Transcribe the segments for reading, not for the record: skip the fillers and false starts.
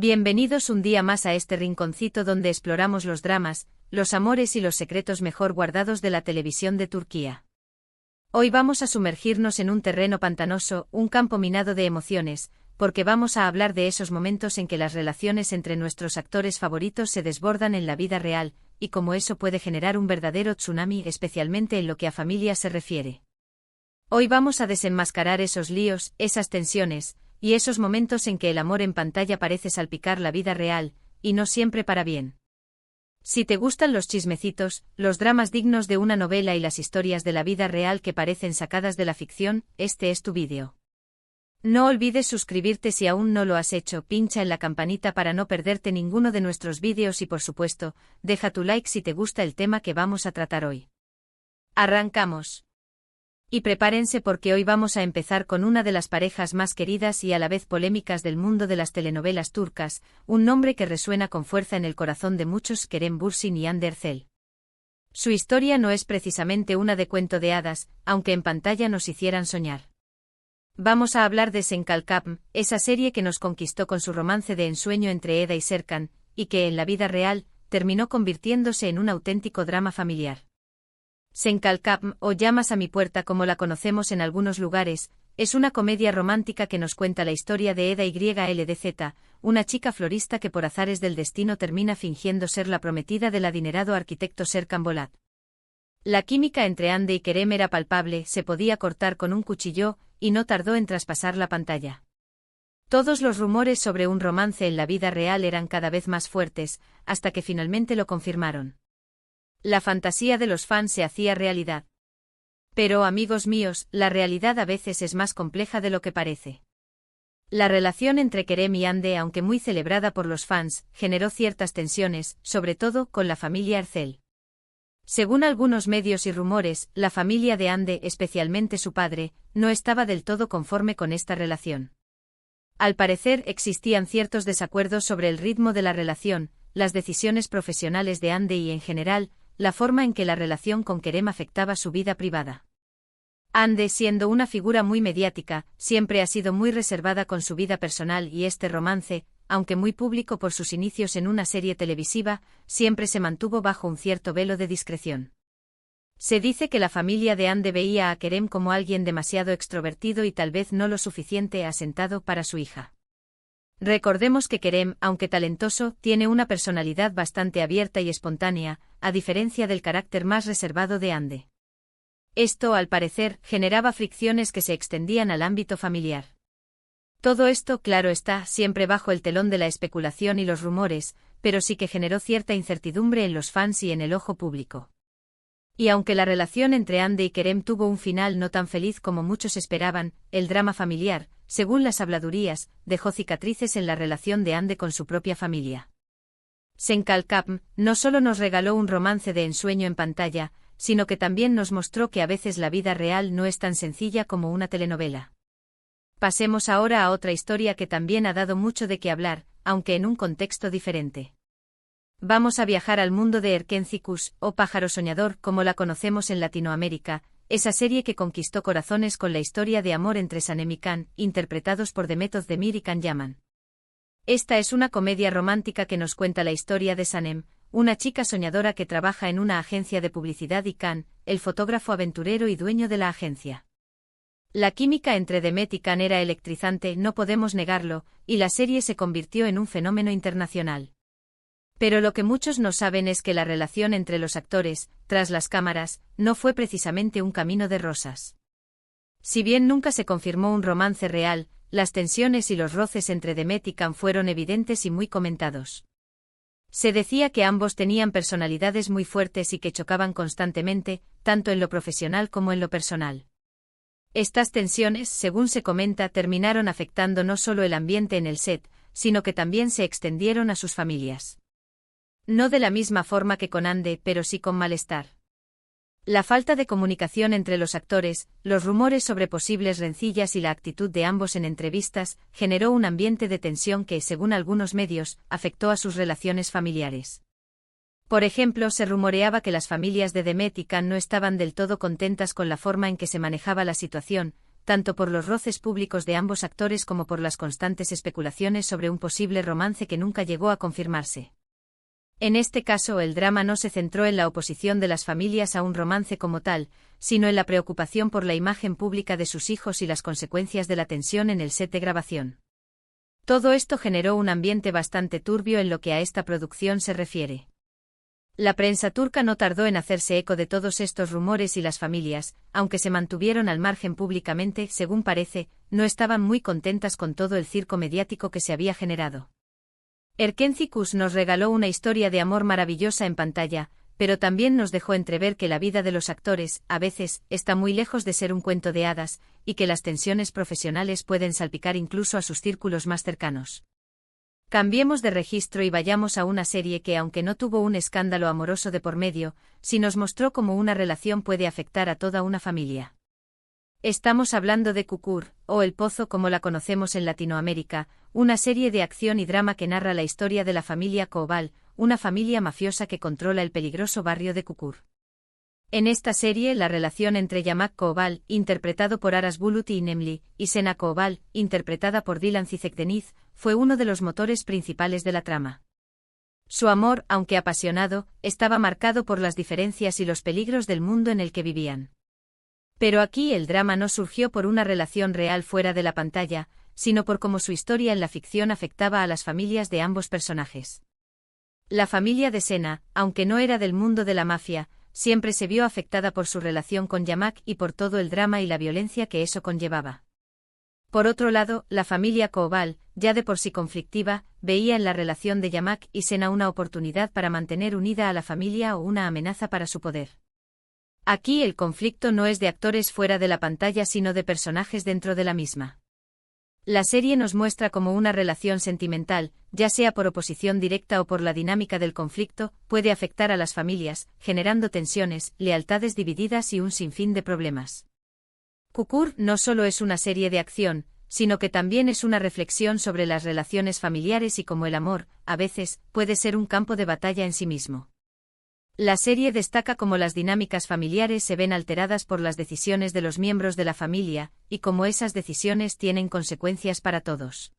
Bienvenidos un día más a este rinconcito donde exploramos los dramas, los amores y los secretos mejor guardados de la televisión de Turquía. Hoy vamos a sumergirnos en un terreno pantanoso, un campo minado de emociones, porque vamos a hablar de esos momentos en que las relaciones entre nuestros actores favoritos se desbordan en la vida real, y cómo eso puede generar un verdadero tsunami, especialmente en lo que a familia se refiere. Hoy vamos a desenmascarar esos líos, esas tensiones, y esos momentos en que el amor en pantalla parece salpicar la vida real, y no siempre para bien. Si te gustan los chismecitos, los dramas dignos de una novela y las historias de la vida real que parecen sacadas de la ficción, este es tu vídeo. No olvides suscribirte si aún no lo has hecho, pincha en la campanita para no perderte ninguno de nuestros vídeos y por supuesto, deja tu like si te gusta el tema que vamos a tratar hoy. ¡Arrancamos! Y prepárense porque hoy vamos a empezar con una de las parejas más queridas y a la vez polémicas del mundo de las telenovelas turcas, un nombre que resuena con fuerza en el corazón de muchos: Kerem Bürsin y Hande Erçel. Su historia no es precisamente una de cuento de hadas, aunque en pantalla nos hicieran soñar. Vamos a hablar de Sen Kalkapm, esa serie que nos conquistó con su romance de ensueño entre Eda y Serkan, y que en la vida real, terminó convirtiéndose en un auténtico drama familiar. Sen Kalkapm, o Llamas a mi puerta como la conocemos en algunos lugares, es una comedia romántica que nos cuenta la historia de Eda YLDZ, una chica florista que por azares del destino termina fingiendo ser la prometida del adinerado arquitecto Serkan Bolat. La química entre Hande y Kerem era palpable, se podía cortar con un cuchillo, y no tardó en traspasar la pantalla. Todos los rumores sobre un romance en la vida real eran cada vez más fuertes, hasta que finalmente lo confirmaron. La fantasía de los fans se hacía realidad. Pero, amigos míos, la realidad a veces es más compleja de lo que parece. La relación entre Kerem y Hande, aunque muy celebrada por los fans, generó ciertas tensiones, sobre todo con la familia Erçel. Según algunos medios y rumores, la familia de Hande, especialmente su padre, no estaba del todo conforme con esta relación. Al parecer existían ciertos desacuerdos sobre el ritmo de la relación, las decisiones profesionales de Hande y en general, la forma en que la relación con Kerem afectaba su vida privada. Hande, siendo una figura muy mediática, siempre ha sido muy reservada con su vida personal y este romance, aunque muy público por sus inicios en una serie televisiva, siempre se mantuvo bajo un cierto velo de discreción. Se dice que la familia de Hande veía a Kerem como alguien demasiado extrovertido y tal vez no lo suficiente asentado para su hija. Recordemos que Kerem, aunque talentoso, tiene una personalidad bastante abierta y espontánea, a diferencia del carácter más reservado de Hande. Esto, al parecer, generaba fricciones que se extendían al ámbito familiar. Todo esto, claro está, siempre bajo el telón de la especulación y los rumores, pero sí que generó cierta incertidumbre en los fans y en el ojo público. Y aunque la relación entre Hande y Kerem tuvo un final no tan feliz como muchos esperaban, el drama familiar, según las habladurías, dejó cicatrices en la relación de Hande con su propia familia. Sen Kalkapm no solo nos regaló un romance de ensueño en pantalla, sino que también nos mostró que a veces la vida real no es tan sencilla como una telenovela. Pasemos ahora a otra historia que también ha dado mucho de qué hablar, aunque en un contexto diferente. Vamos a viajar al mundo de Erkencikus, o Pájaro Soñador como la conocemos en Latinoamérica, esa serie que conquistó corazones con la historia de amor entre Sanem y Can, interpretados por Demet Özdemir y Can Yaman. Esta es una comedia romántica que nos cuenta la historia de Sanem, una chica soñadora que trabaja en una agencia de publicidad, y Can, el fotógrafo aventurero y dueño de la agencia. La química entre Demet y Can era electrizante, no podemos negarlo, y la serie se convirtió en un fenómeno internacional. Pero lo que muchos no saben es que la relación entre los actores, tras las cámaras, no fue precisamente un camino de rosas. Si bien nunca se confirmó un romance real, las tensiones y los roces entre Demet y Can fueron evidentes y muy comentados. Se decía que ambos tenían personalidades muy fuertes y que chocaban constantemente, tanto en lo profesional como en lo personal. Estas tensiones, según se comenta, terminaron afectando no solo el ambiente en el set, sino que también se extendieron a sus familias. No de la misma forma que con Hande, pero sí con malestar. La falta de comunicación entre los actores, los rumores sobre posibles rencillas y la actitud de ambos en entrevistas, generó un ambiente de tensión que, según algunos medios, afectó a sus relaciones familiares. Por ejemplo, se rumoreaba que las familias de Demet y Can no estaban del todo contentas con la forma en que se manejaba la situación, tanto por los roces públicos de ambos actores como por las constantes especulaciones sobre un posible romance que nunca llegó a confirmarse. En este caso, el drama no se centró en la oposición de las familias a un romance como tal, sino en la preocupación por la imagen pública de sus hijos y las consecuencias de la tensión en el set de grabación. Todo esto generó un ambiente bastante turbio en lo que a esta producción se refiere. La prensa turca no tardó en hacerse eco de todos estos rumores y las familias, aunque se mantuvieron al margen públicamente, según parece, no estaban muy contentas con todo el circo mediático que se había generado. Erken Cikus nos regaló una historia de amor maravillosa en pantalla, pero también nos dejó entrever que la vida de los actores, a veces, está muy lejos de ser un cuento de hadas, y que las tensiones profesionales pueden salpicar incluso a sus círculos más cercanos. Cambiemos de registro y vayamos a una serie que, aunque no tuvo un escándalo amoroso de por medio, sí nos mostró cómo una relación puede afectar a toda una familia. Estamos hablando de Kukur, o El Pozo como la conocemos en Latinoamérica, una serie de acción y drama que narra la historia de la familia Koval, una familia mafiosa que controla el peligroso barrio de Kukur. En esta serie, la relación entre Yamak Koval, interpretado por Aras Bulut y Nemli, y Sena Koval, interpretada por Dilan Cizekdeniz, fue uno de los motores principales de la trama. Su amor, aunque apasionado, estaba marcado por las diferencias y los peligros del mundo en el que vivían. Pero aquí el drama no surgió por una relación real fuera de la pantalla, sino por cómo su historia en la ficción afectaba a las familias de ambos personajes. La familia de Sena, aunque no era del mundo de la mafia, siempre se vio afectada por su relación con Yamak y por todo el drama y la violencia que eso conllevaba. Por otro lado, la familia Koval, ya de por sí conflictiva, veía en la relación de Yamak y Sena una oportunidad para mantener unida a la familia o una amenaza para su poder. Aquí el conflicto no es de actores fuera de la pantalla sino de personajes dentro de la misma. La serie nos muestra cómo una relación sentimental, ya sea por oposición directa o por la dinámica del conflicto, puede afectar a las familias, generando tensiones, lealtades divididas y un sinfín de problemas. Kukur no solo es una serie de acción, sino que también es una reflexión sobre las relaciones familiares y cómo el amor, a veces, puede ser un campo de batalla en sí mismo. La serie destaca cómo las dinámicas familiares se ven alteradas por las decisiones de los miembros de la familia, y cómo esas decisiones tienen consecuencias para todos.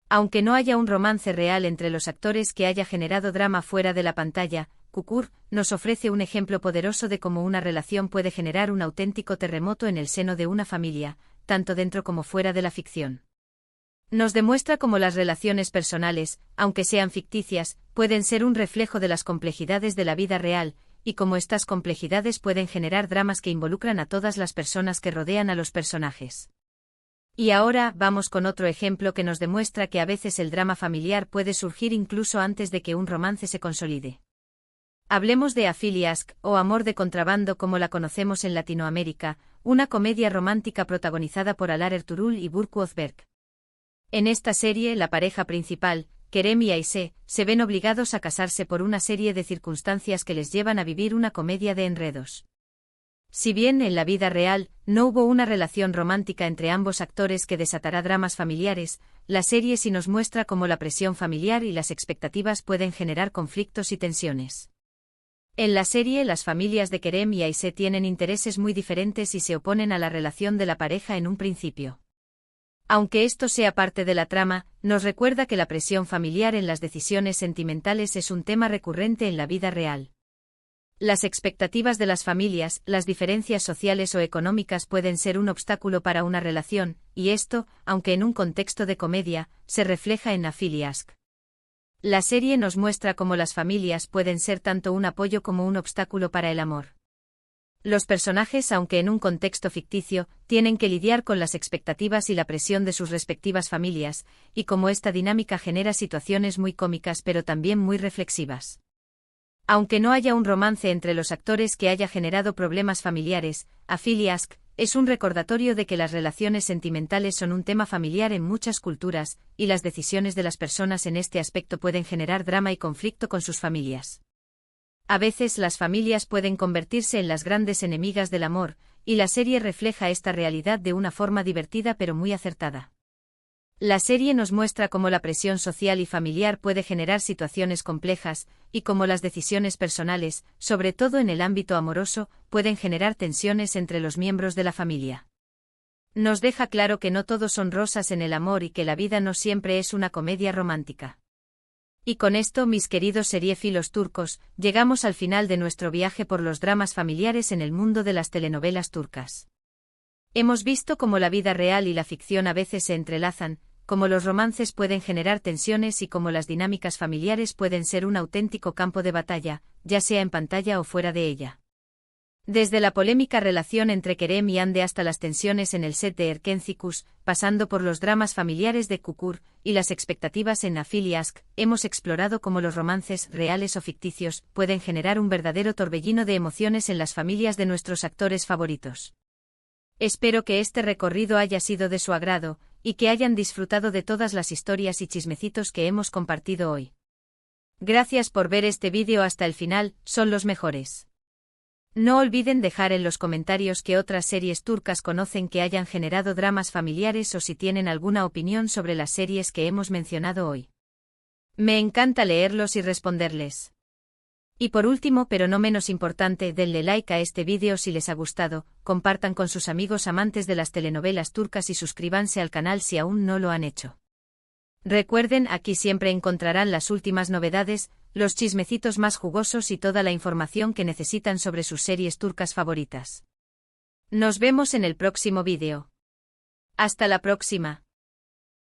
Aunque no haya un romance real entre los actores que haya generado drama fuera de la pantalla, Kukur nos ofrece un ejemplo poderoso de cómo una relación puede generar un auténtico terremoto en el seno de una familia, tanto dentro como fuera de la ficción. Nos demuestra cómo las relaciones personales, aunque sean ficticias, pueden ser un reflejo de las complejidades de la vida real, y cómo estas complejidades pueden generar dramas que involucran a todas las personas que rodean a los personajes. Y ahora vamos con otro ejemplo que nos demuestra que a veces el drama familiar puede surgir incluso antes de que un romance se consolide. Hablemos de Afiliask, o Amor de contrabando como la conocemos en Latinoamérica, una comedia romántica protagonizada por Alar Ertuğrul y Burcu Özberk. En esta serie, la pareja principal, Kerem y Ayse, se ven obligados a casarse por una serie de circunstancias que les llevan a vivir una comedia de enredos. Si bien en la vida real no hubo una relación romántica entre ambos actores que desatará dramas familiares, la serie sí nos muestra cómo la presión familiar y las expectativas pueden generar conflictos y tensiones. En la serie, las familias de Kerem y Ayse tienen intereses muy diferentes y se oponen a la relación de la pareja en un principio. Aunque esto sea parte de la trama, nos recuerda que la presión familiar en las decisiones sentimentales es un tema recurrente en la vida real. Las expectativas de las familias, las diferencias sociales o económicas pueden ser un obstáculo para una relación, y esto, aunque en un contexto de comedia, se refleja en Afiliask. La serie nos muestra cómo las familias pueden ser tanto un apoyo como un obstáculo para el amor. Los personajes, aunque en un contexto ficticio, tienen que lidiar con las expectativas y la presión de sus respectivas familias, y cómo esta dinámica genera situaciones muy cómicas pero también muy reflexivas. Aunque no haya un romance entre los actores que haya generado problemas familiares, Afiliask es un recordatorio de que las relaciones sentimentales son un tema familiar en muchas culturas, y las decisiones de las personas en este aspecto pueden generar drama y conflicto con sus familias. A veces las familias pueden convertirse en las grandes enemigas del amor, y la serie refleja esta realidad de una forma divertida pero muy acertada. La serie nos muestra cómo la presión social y familiar puede generar situaciones complejas, y cómo las decisiones personales, sobre todo en el ámbito amoroso, pueden generar tensiones entre los miembros de la familia. Nos deja claro que no todo son rosas en el amor y que la vida no siempre es una comedia romántica. Y con esto, mis queridos seriéfilos turcos, llegamos al final de nuestro viaje por los dramas familiares en el mundo de las telenovelas turcas. Hemos visto cómo la vida real y la ficción a veces se entrelazan, cómo los romances pueden generar tensiones y cómo las dinámicas familiares pueden ser un auténtico campo de batalla, ya sea en pantalla o fuera de ella. Desde la polémica relación entre Kerem y Hande hasta las tensiones en el set de Erkencikus, pasando por los dramas familiares de Kukur y las expectativas en Afil y Aşk, hemos explorado cómo los romances, reales o ficticios, pueden generar un verdadero torbellino de emociones en las familias de nuestros actores favoritos. Espero que este recorrido haya sido de su agrado, y que hayan disfrutado de todas las historias y chismecitos que hemos compartido hoy. Gracias por ver este vídeo hasta el final, son los mejores. No olviden dejar en los comentarios qué otras series turcas conocen que hayan generado dramas familiares o si tienen alguna opinión sobre las series que hemos mencionado hoy. Me encanta leerlos y responderles. Y por último, pero no menos importante, denle like a este vídeo si les ha gustado, compartan con sus amigos amantes de las telenovelas turcas y suscríbanse al canal si aún no lo han hecho. Recuerden, aquí siempre encontrarán las últimas novedades, los chismecitos más jugosos y toda la información que necesitan sobre sus series turcas favoritas. Nos vemos en el próximo vídeo. Hasta la próxima.